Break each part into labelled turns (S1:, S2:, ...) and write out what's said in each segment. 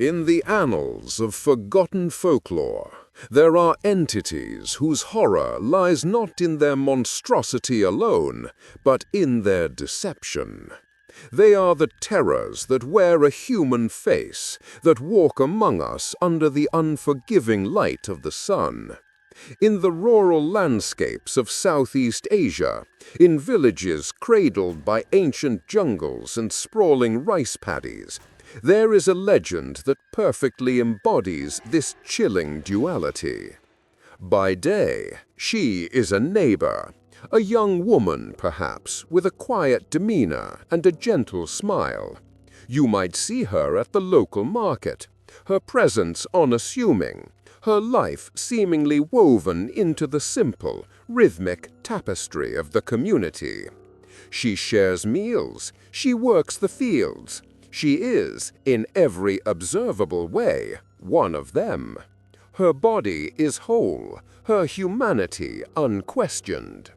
S1: In the annals of forgotten folklore, there are entities whose horror lies not in their monstrosity alone, but in their deception. They are the terrors that wear a human face, that walk among us under the unforgiving light of the sun. In the rural landscapes of Southeast Asia, in villages cradled by ancient jungles and sprawling rice paddies, there is a legend that perfectly embodies this chilling duality. By day, she is a neighbor, a young woman perhaps, with a quiet demeanor and a gentle smile. You might see her at the local market, her presence unassuming, her life seemingly woven into the simple, rhythmic tapestry of the community. She shares meals, she works the fields. She is, in every observable way, one of them. Her body is whole, her humanity unquestioned.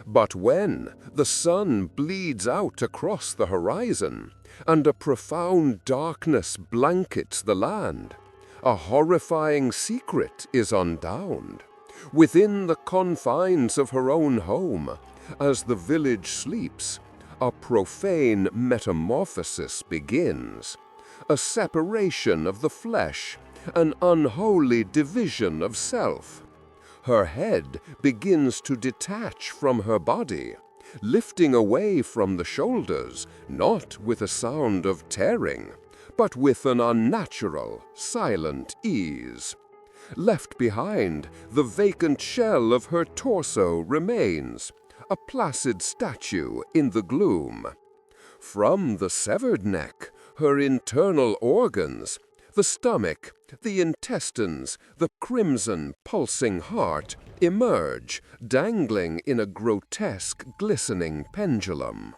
S1: But when the sun bleeds out across the horizon, and a profound darkness blankets the land, a horrifying secret is undowned. Within the confines of her own home, as the village sleeps, a profane metamorphosis begins, a separation of the flesh, an unholy division of self. Her head begins to detach from her body, lifting away from the shoulders, not with a sound of tearing, but with an unnatural, silent ease. Left behind, the vacant shell of her torso remains, a placid statue in the gloom. From the severed neck, her internal organs, the stomach, the intestines, the crimson pulsing heart, emerge, dangling in a grotesque glistening pendulum.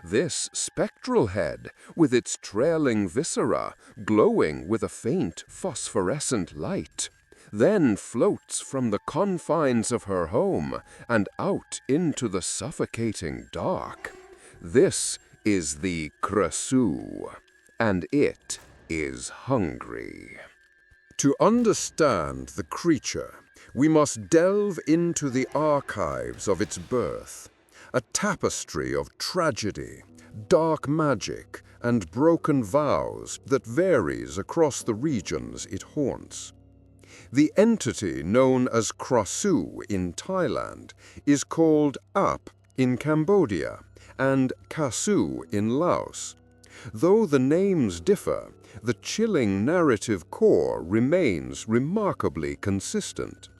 S1: This spectral head, with its trailing viscera, glowing with a faint phosphorescent light, then floats from the confines of her home and out into the suffocating dark. This is the Krasue, and it is hungry. To understand the creature, we must delve into the archives of its birth, a tapestry of tragedy, dark magic, and broken vows that varies across the regions it haunts. The entity known as Krasue in Thailand is called Ap in Cambodia and Kasu in Laos. Though the names differ, the chilling narrative core remains remarkably consistent.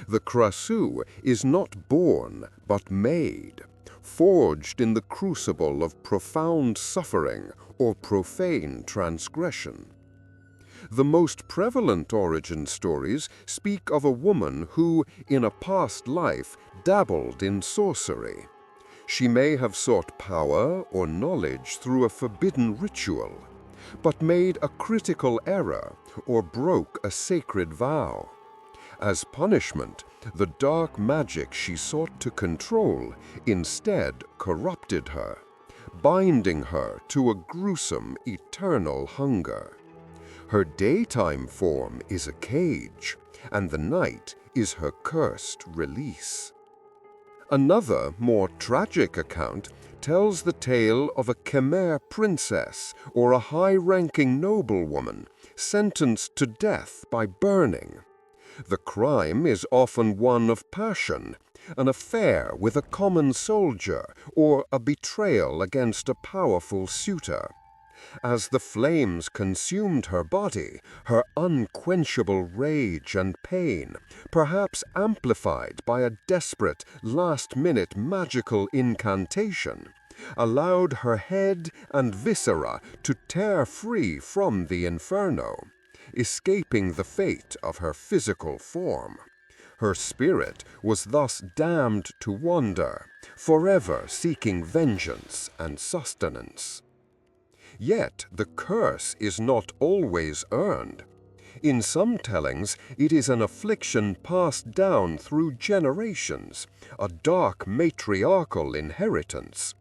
S1: The Krasue is not born but made, forged in the crucible of profound suffering or profane transgression. The most prevalent origin stories speak of a woman who, in a past life, dabbled in sorcery. She may have sought power or knowledge through a forbidden ritual, but made a critical error or broke a sacred vow. As punishment, the dark magic she sought to control instead corrupted her, binding her to a gruesome, eternal hunger. Her daytime form is a cage, and the night is her cursed release. Another, more tragic account tells the tale of a Khmer princess or a high-ranking noblewoman sentenced to death by burning. The crime is often one of passion, an affair with a common soldier, or a betrayal against a powerful suitor. As the flames consumed her body, her unquenchable rage and pain, perhaps amplified by a desperate, last-minute magical incantation, allowed her head and viscera to tear free from the inferno, escaping the fate of her physical form. Her spirit was thus damned to wander, forever seeking vengeance and sustenance. Yet the curse is not always earned. In some tellings, it is an affliction passed down through generations, a dark matriarchal inheritance.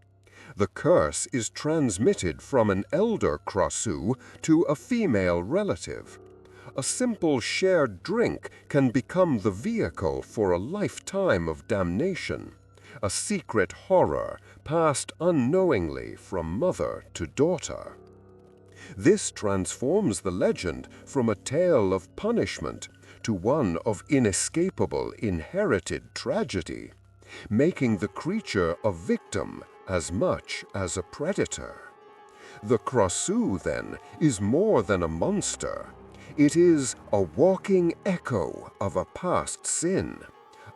S2: The curse is transmitted from an elder Krasue to a female relative. A simple shared drink can become the vehicle for a lifetime of damnation, a secret horror passed unknowingly from mother to daughter. This transforms the legend from a tale of punishment to one of inescapable inherited tragedy, making the creature a victim as much as a predator. The Krasue, then, is more than a monster. It is a walking echo of a past sin,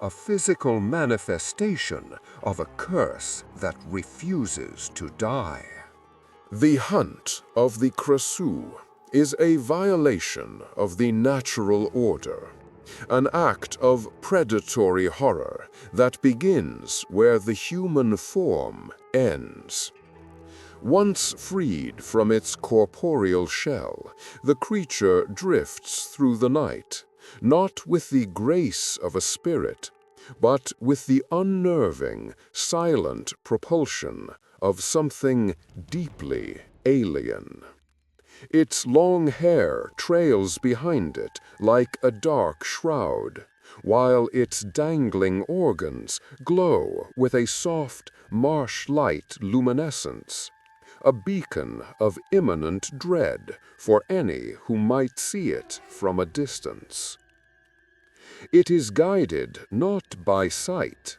S2: a physical manifestation of a curse that refuses to die.
S1: The hunt of the Krasue is a violation of the natural order, an act of predatory horror that begins where the human form ends. Once freed from its corporeal shell, the creature drifts through the night, not with the grace of a spirit, but with the unnerving, silent propulsion of something deeply alien. Its long hair trails behind it like a dark shroud, while its dangling organs glow with a soft, marsh-light luminescence, a beacon of imminent dread for any who might see it from a distance. It is guided not by sight.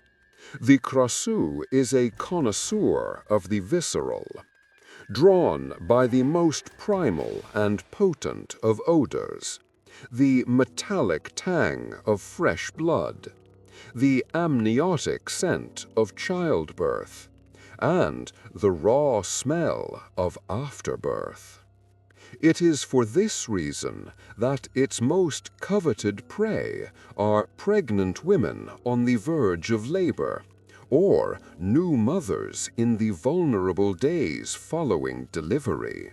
S1: The Krasue is a connoisseur of the visceral, drawn by the most primal and potent of odors, the metallic tang of fresh blood, the amniotic scent of childbirth, and the raw smell of afterbirth. It is for this reason that its most coveted prey are pregnant women on the verge of labor, or new mothers in the vulnerable days following delivery.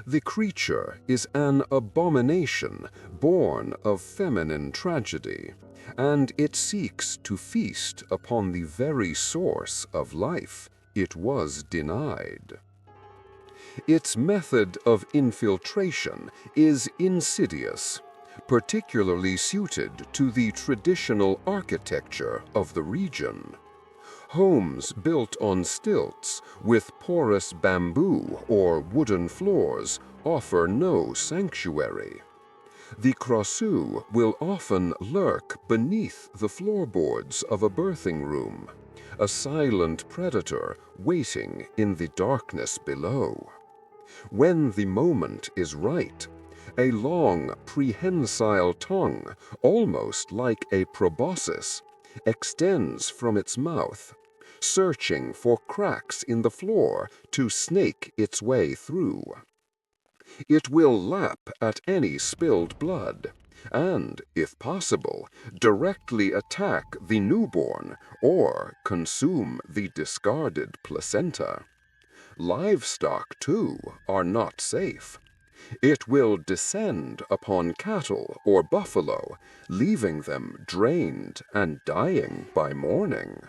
S1: The creature is an abomination born of feminine tragedy, and it seeks to feast upon the very source of life it was denied. Its method of infiltration is insidious, particularly suited to the traditional architecture of the region. Homes built on stilts with porous bamboo or wooden floors offer no sanctuary. The Krasue will often lurk beneath the floorboards of a birthing room, a silent predator waiting in the darkness below. When the moment is right, a long, prehensile tongue, almost like a proboscis, extends from its mouth, searching for cracks in the floor to snake its way through. It will lap at any spilled blood, and, if possible, directly attack the newborn or consume the discarded placenta. Livestock, too, are not safe. It will descend upon cattle or buffalo, leaving them drained and dying by morning.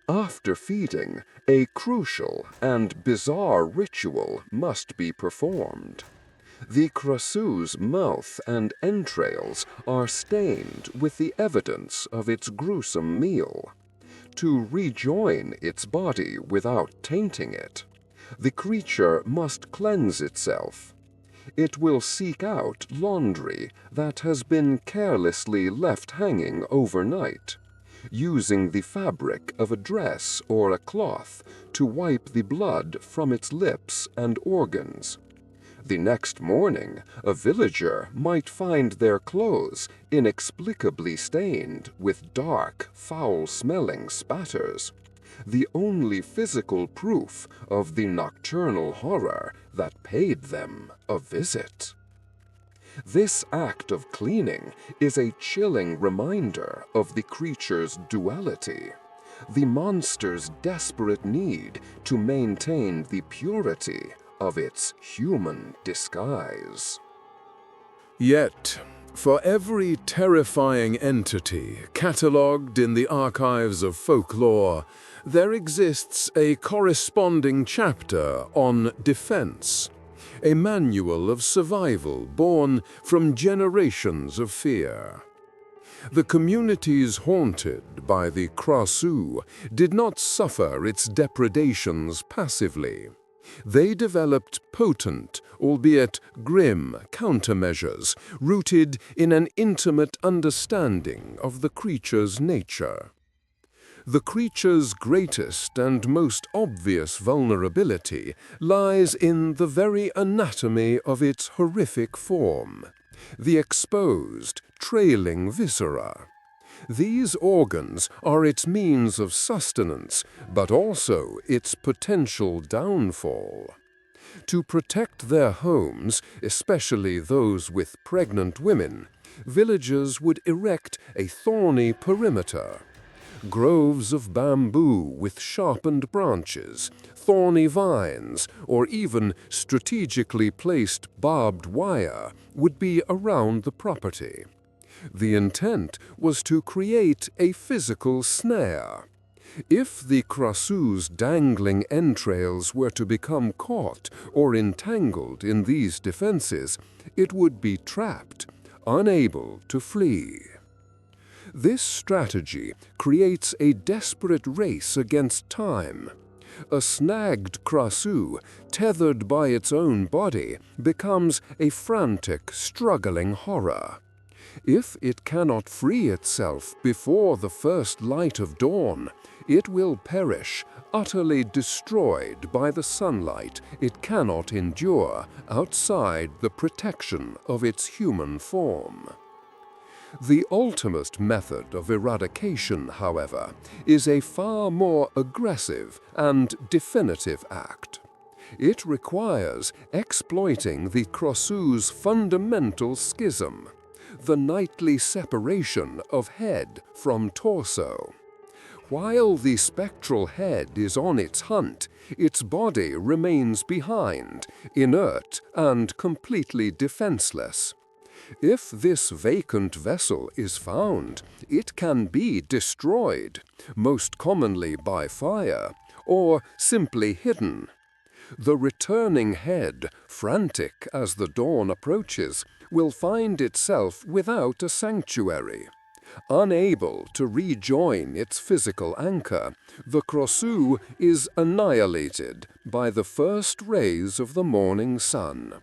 S1: After feeding, a crucial and bizarre ritual must be performed. The Krasue's mouth and entrails are stained with the evidence of its gruesome meal. To rejoin its body without tainting it, the creature must cleanse itself. It will seek out laundry that has been carelessly left hanging overnight, using the fabric of a dress or a cloth to wipe the blood from its lips and organs. The next morning, a villager might find their clothes inexplicably stained with dark, foul-smelling spatters, the only physical proof of the nocturnal horror that paid them a visit. This act of cleaning is a chilling reminder of the creature's duality, the monster's desperate need to maintain the purity of its human disguise. Yet, For every terrifying entity catalogued in the archives of folklore, there exists a corresponding chapter on defense, a manual of survival born from generations of fear. The communities haunted by the Krasue did not suffer its depredations passively. They developed potent, albeit grim, countermeasures rooted in an intimate understanding of the creature's nature. The creature's greatest and most obvious vulnerability lies in the very anatomy of its horrific form, the exposed, trailing viscera. These organs are its means of sustenance, but also its potential downfall. To protect their homes, especially those with pregnant women, villagers would erect a thorny perimeter. Groves of bamboo with sharpened branches, thorny vines, or even strategically placed barbed wire would be around the property. The intent was to create a physical snare. If the Krasue's dangling entrails were to become caught or entangled in these defenses, it would be trapped, unable to flee. This strategy creates a desperate race against time. A snagged Krasue, tethered by its own body, becomes a frantic, struggling horror. If it cannot free itself before the first light of dawn, it will perish, utterly destroyed by the sunlight it cannot endure outside the protection of its human form. The ultimate method of eradication, however, is a far more aggressive and definitive act. It requires exploiting the Krasue's fundamental schism, the nightly separation of head from torso. While the spectral head is on its hunt, its body remains behind, inert and completely defenseless. If this vacant vessel is found, it can be destroyed, most commonly by fire, or simply hidden. The returning head, frantic as the dawn approaches, will find itself without a sanctuary. Unable to rejoin its physical anchor, the Krasue is annihilated by the first rays of the morning sun,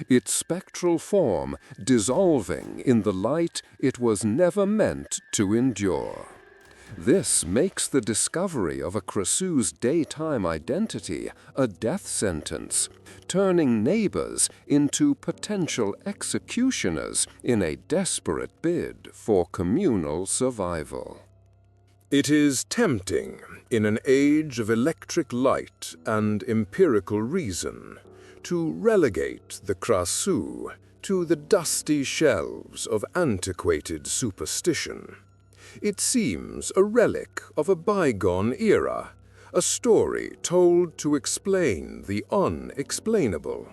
S1: its spectral form dissolving in the light it was never meant to endure. This makes the discovery of a Krasue's daytime identity a death sentence, turning neighbors into potential executioners in a desperate bid for communal survival. It is tempting, in an age of electric light and empirical reason, to relegate the Krasue to the dusty shelves of antiquated superstition. It seems a relic of a bygone era, a story told to explain the unexplainable,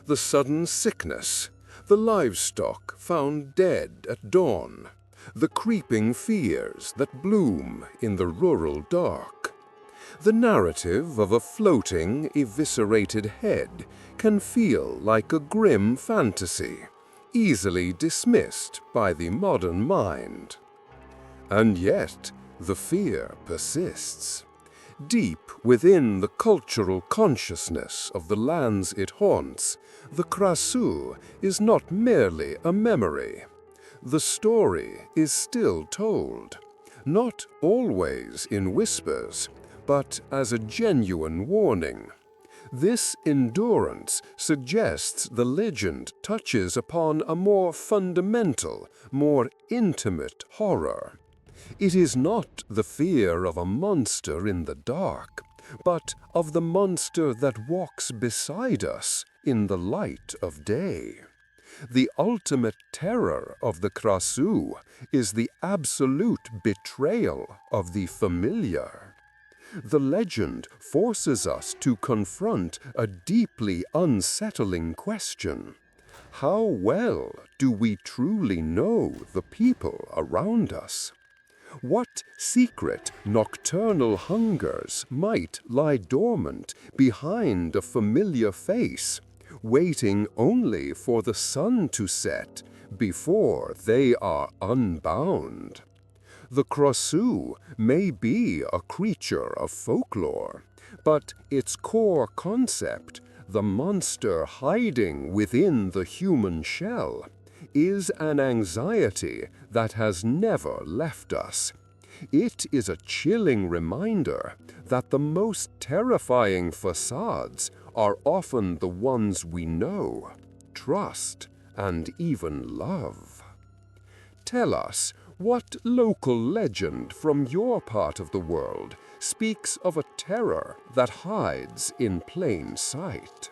S1: the sudden sickness, the livestock found dead at dawn, the creeping fears that bloom in the rural dark. The narrative of a floating, eviscerated head can feel like a grim fantasy, easily dismissed by the modern mind. And yet, the fear persists. Deep within the cultural consciousness of the lands it haunts, the Krasue is not merely a memory. The story is still told, not always in whispers, but as a genuine warning. This endurance suggests the legend touches upon a more fundamental, more intimate horror. It is not the fear of a monster in the dark, but of the monster that walks beside us in the light of day. The ultimate terror of the Krasue is the absolute betrayal of the familiar. The legend forces us to confront a deeply unsettling question.
S2: How well do we truly know the people around us? What secret nocturnal hungers might lie dormant behind a familiar face, waiting only for the sun to set before they are unbound? The Krasue may be a creature of folklore, but its core concept, the monster hiding within the human shell, is an anxiety that has never left us. It is a chilling reminder that the most terrifying facades are often the ones we know, trust, and even love. Tell us, what local legend from your part of the world speaks of a terror that hides in plain sight?